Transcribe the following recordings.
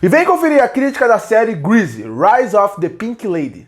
E vem conferir a crítica da série Grease, Rise of the Pink Lady.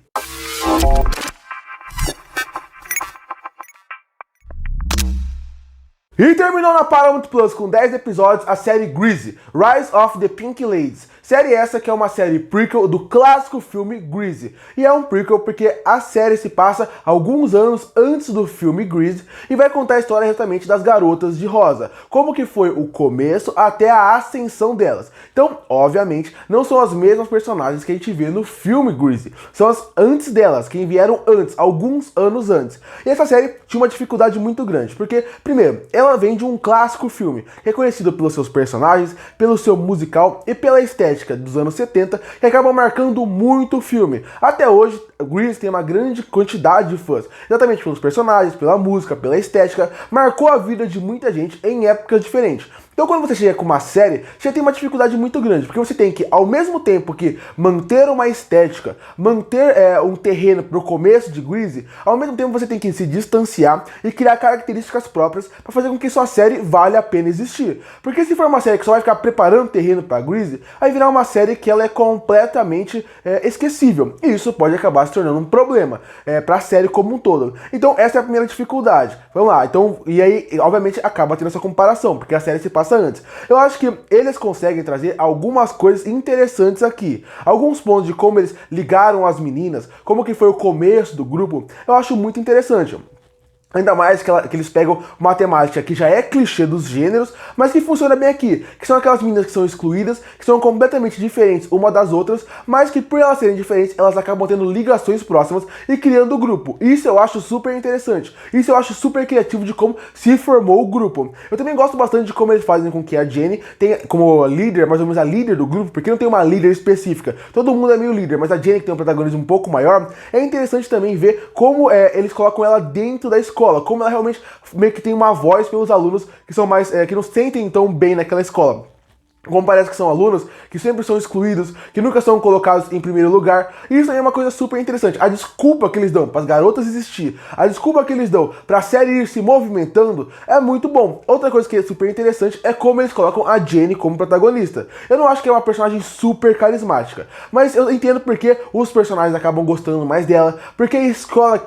E terminou na Paramount Plus com 10 episódios a série Grease, Rise of the Pink Ladies. Série essa que é uma série prequel do clássico filme Grease. E é um prequel porque a série se passa alguns anos antes do filme Grease e vai contar a história exatamente das garotas de rosa. Como que foi o começo até a ascensão delas. Então, obviamente, não são as mesmas personagens que a gente vê no filme Grease. São as antes delas, quem vieram antes, alguns anos antes. E essa série tinha uma dificuldade muito grande, porque, primeiro, ela vem de um clássico filme, reconhecido pelos seus personagens, pelo seu musical e pela estética dos anos 70, que acabam marcando muito o filme. Até hoje, Grease tem uma grande quantidade de fãs, exatamente pelos personagens, pela música, pela estética, marcou a vida de muita gente em épocas diferentes. Então quando você chega com uma série, você tem uma dificuldade muito grande, porque você tem que, ao mesmo tempo que manter uma estética, manter um terreno para o começo de Grease, ao mesmo tempo você tem que se distanciar e criar características próprias para fazer com que sua série valha a pena existir. Porque se for uma série que só vai ficar preparando terreno para Grease, vai virar uma série que ela é completamente esquecível. E isso pode acabar se tornando um problema para a série como um todo. Então essa é a primeira dificuldade. Vamos lá, então, e aí obviamente acaba tendo essa comparação, porque a série se passa antes. Eu acho que eles conseguem trazer algumas coisas interessantes aqui. Alguns pontos de como eles ligaram as meninas, como que foi o começo do grupo, eu acho muito interessante. Ainda mais que eles pegam uma temática que já é clichê dos gêneros, mas que funciona bem aqui, que são aquelas meninas que são excluídas, que são completamente diferentes uma das outras, mas que por elas serem diferentes, elas acabam tendo ligações próximas e criando o grupo. Isso eu acho super interessante, isso eu acho super criativo de como se formou o grupo. Eu também gosto bastante de como eles fazem com que a Jenny tenha como líder, mais ou menos a líder do grupo, porque não tem uma líder específica, todo mundo é meio líder, mas a Jenny que tem um protagonismo um pouco maior, é interessante também ver como eles colocam ela dentro da escola, como ela realmente meio que tem uma voz pelos alunos que são mais que não se sentem tão bem naquela escola. Como parece que são alunos que sempre são excluídos, que nunca são colocados em primeiro lugar. E isso aí é uma coisa super interessante. A desculpa que eles dão para as garotas existir, a desculpa que eles dão para a série ir se movimentando é muito bom. Outra coisa que é super interessante é como eles colocam a Jenny como protagonista. Eu não acho que é uma personagem super carismática, mas eu entendo porque os personagens acabam gostando mais dela, porque a escola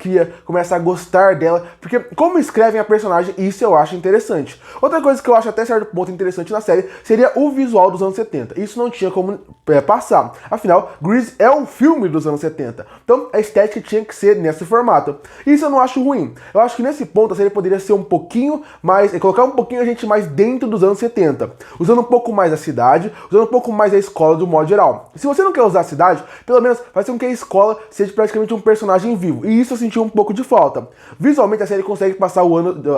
começa a gostar dela, porque como escrevem a personagem, isso eu acho interessante. Outra coisa que eu acho até certo ponto interessante na série seria o visual dos anos 70. Isso não tinha como passar. Afinal, Grease é um filme dos anos 70. Então, a estética tinha que ser nesse formato. Isso eu não acho ruim. Eu acho que nesse ponto a série poderia ser um pouquinho mais, colocar um pouquinho a gente mais dentro dos anos 70. Usando um pouco mais a cidade, usando um pouco mais a escola do modo geral. Se você não quer usar a cidade, pelo menos faz com que a escola seja praticamente um personagem vivo. E isso eu senti um pouco de falta. Visualmente a série consegue passar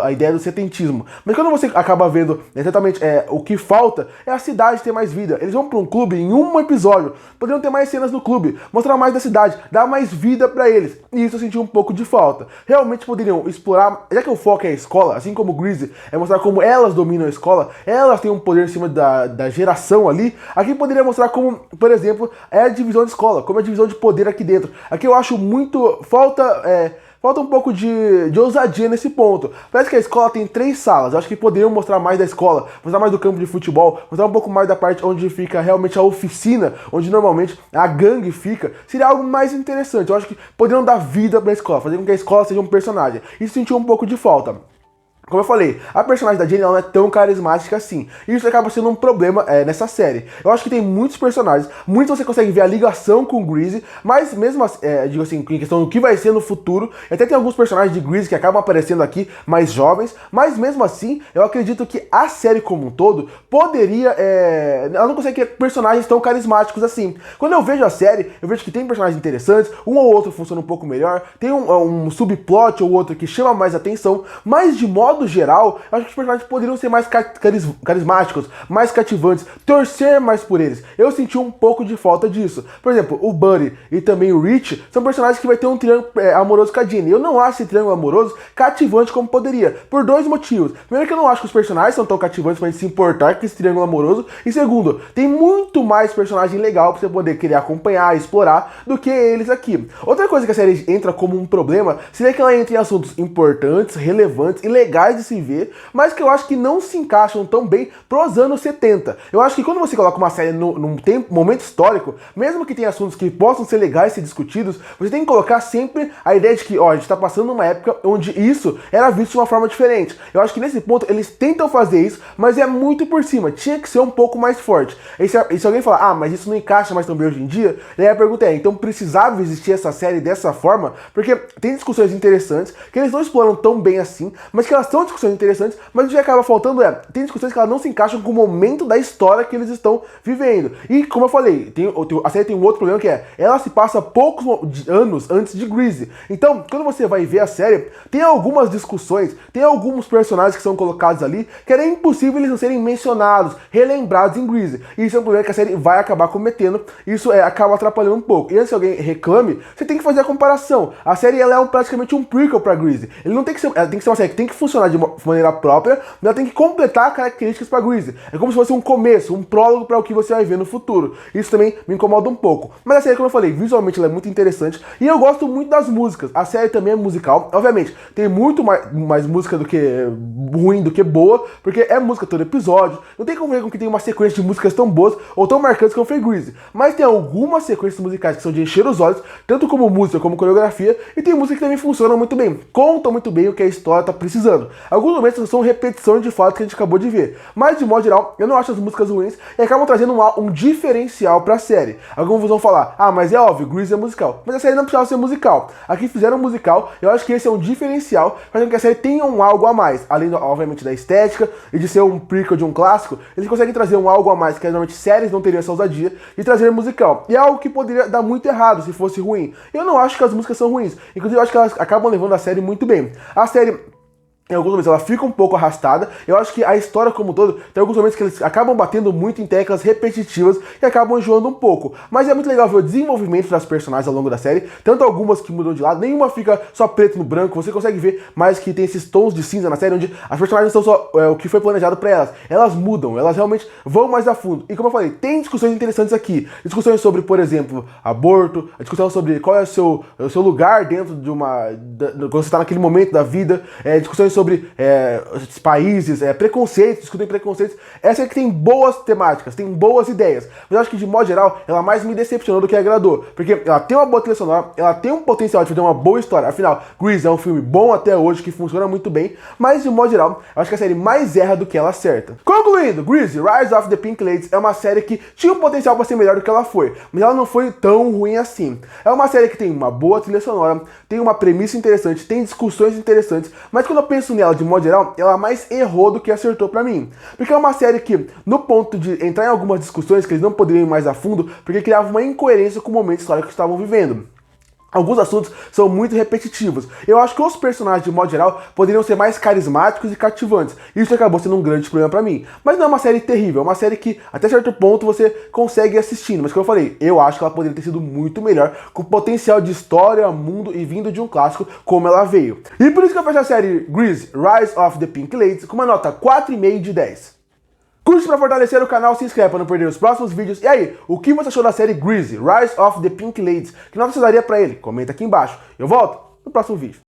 a ideia do setentismo. Mas quando você acaba vendo exatamente o que falta, é a cidade ter mais vida. Eles vão para um clube em um episódio, poderiam ter mais cenas no clube, mostrar mais da cidade, dar mais vida para eles. E isso eu senti um pouco de falta. Realmente poderiam explorar, já que o foco é a escola, assim como o Grease, é mostrar como elas dominam a escola, elas têm um poder em cima da geração ali. Aqui poderia mostrar como, por exemplo, é a divisão de escola, como é a divisão de poder aqui dentro. Aqui eu acho muito falta um pouco de ousadia nesse ponto. Parece que a escola tem 3 salas. Eu acho que poderiam mostrar mais da escola, mostrar mais do campo de futebol, mostrar um pouco mais da parte onde fica realmente a oficina, onde normalmente a gangue fica. Seria algo mais interessante. Eu acho que poderiam dar vida para a escola, fazer com que a escola seja um personagem. Isso sentiu um pouco de falta. Como eu falei, a personagem da Jenny não é tão carismática assim. E isso acaba sendo um problema nessa série. Eu acho que tem muitos personagens, muitos você consegue ver a ligação com o Grease, mas mesmo assim, digo assim, em questão do que vai ser no futuro, até tem alguns personagens de Grease que acabam aparecendo aqui mais jovens, mas mesmo assim, eu acredito que a série como um todo poderia... ela não consegue ter personagens tão carismáticos assim. Quando eu vejo a série, eu vejo que tem personagens interessantes, um ou outro funciona um pouco melhor, tem um subplot ou outro que chama mais atenção, mas de modo geral, eu acho que os personagens poderiam ser mais carismáticos, mais cativantes, torcer mais por eles. Eu senti um pouco de falta disso. Por exemplo, o Buddy e também o Rich são personagens que vai ter um triângulo amoroso com a Jenny. Eu não acho esse triângulo amoroso cativante como poderia, por 2 motivos. Primeiro que eu não acho que os personagens são tão cativantes pra gente se importar com esse triângulo amoroso, e segundo, tem muito mais personagem legal pra você poder querer acompanhar, explorar, do que eles aqui. Outra coisa que a série entra como um problema seria que ela entra em assuntos importantes, relevantes e legais legais de se ver, mas que eu acho que não se encaixam tão bem pros anos 70. Eu acho que quando você coloca uma série num momento histórico, mesmo que tenha assuntos que possam ser legais ser discutidos, você tem que colocar sempre a ideia de que, ó, a gente tá passando numa época onde isso era visto de uma forma diferente. Eu acho que nesse ponto eles tentam fazer isso, mas é muito por cima, tinha que ser um pouco mais forte. E se alguém falar, ah, mas isso não encaixa mais tão bem hoje em dia, daí a pergunta é, então precisava existir essa série dessa forma? Porque tem discussões interessantes, que eles não exploram tão bem assim, mas que elas são discussões interessantes, mas o que acaba faltando tem discussões que elas não se encaixam com o momento da história que eles estão vivendo. E como eu falei, a série tem um outro problema que ela se passa poucos anos antes de Grease. Então, quando você vai ver a série, tem algumas discussões, tem alguns personagens que são colocados ali que era impossível eles não serem mencionados, relembrados em Grease. E isso é um problema que a série vai acabar cometendo, isso acaba atrapalhando um pouco. E antes que alguém reclame, você tem que fazer a comparação. A série ela é praticamente um prequel pra Grease. Ela tem que ser uma série que tem que funcionar de uma maneira própria, mas ela tem que completar características pra Grease. É como se fosse um começo, um prólogo para o que você vai ver no futuro. Isso também me incomoda um pouco. Mas a série, como eu falei, visualmente ela é muito interessante e eu gosto muito das músicas. A série também é musical. Obviamente, tem muito mais música do que ruim do que boa, porque é música todo episódio. Não tem como ver com que tem uma sequência de músicas tão boas ou tão marcantes como foi Grease. Mas tem algumas sequências musicais que são de encher os olhos, tanto como música como coreografia, e tem música que também funcionam muito bem, contam muito bem o que a história tá precisando. Alguns momentos são repetições de fato que a gente acabou de ver, mas de modo geral, eu não acho as músicas ruins e acabam trazendo um diferencial pra série. Alguns vão falar, ah, mas é óbvio, Grease é musical, mas a série não precisava ser musical. Aqui fizeram um musical, eu acho que esse é um diferencial, fazendo que a série tenha um algo a mais, além, obviamente, da estética e de ser um prequel de um clássico, eles conseguem trazer um algo a mais, que normalmente séries não teriam essa ousadia, de trazer musical. E é algo que poderia dar muito errado se fosse ruim. Eu não acho que as músicas são ruins, inclusive eu acho que elas acabam levando a série muito bem. A série, em alguns momentos ela fica um pouco arrastada. Eu acho que a história como um todo, tem alguns momentos que eles acabam batendo muito em teclas repetitivas e acabam enjoando um pouco. Mas é muito legal ver o desenvolvimento das personagens ao longo da série, tanto algumas que mudam de lado, nenhuma fica só preto no branco, você consegue ver mais que tem esses tons de cinza na série, onde as personagens são só o que foi planejado pra elas. Elas mudam, elas realmente vão mais a fundo. E como eu falei, tem discussões interessantes aqui. Discussões sobre, por exemplo, aborto, a discussão sobre qual é o seu lugar dentro de quando você está naquele momento da vida, discussões sobre países, preconceitos, discutem preconceitos. Essa é que tem boas temáticas, tem boas ideias. Mas eu acho que, de modo geral, ela mais me decepcionou do que agradou. Porque ela tem uma boa trilha sonora, ela tem um potencial de fazer uma boa história. Afinal, Grease é um filme bom até hoje, que funciona muito bem. Mas, de modo geral, eu acho que a série mais erra do que ela acerta. Concluindo, Grease, Rise of the Pink Ladies é uma série que tinha um potencial para ser melhor do que ela foi. Mas ela não foi tão ruim assim. É uma série que tem uma boa trilha sonora, tem uma premissa interessante, tem discussões interessantes. Mas quando eu penso nela, de modo geral, ela mais errou do que acertou pra mim. Porque é uma série que, no ponto de entrar em algumas discussões que eles não poderiam ir mais a fundo, porque criava uma incoerência com o momento histórico que estavam vivendo. Alguns assuntos são muito repetitivos. Eu acho que os personagens, de modo geral, poderiam ser mais carismáticos e cativantes. Isso acabou sendo um grande problema pra mim. Mas não é uma série terrível, é uma série que, até certo ponto, você consegue ir assistindo. Mas como eu falei, eu acho que ela poderia ter sido muito melhor, com potencial de história, mundo e vindo de um clássico, como ela veio. E por isso que eu fecho a série Grease, Rise of the Pink Ladies, com uma nota 4,5 de 10. Curte para fortalecer o canal, se inscreve para não perder os próximos vídeos. E aí, o que você achou da série Grease, Rise of the Pink Ladies? Que nota você daria pra ele? Comenta aqui embaixo. Eu volto no próximo vídeo.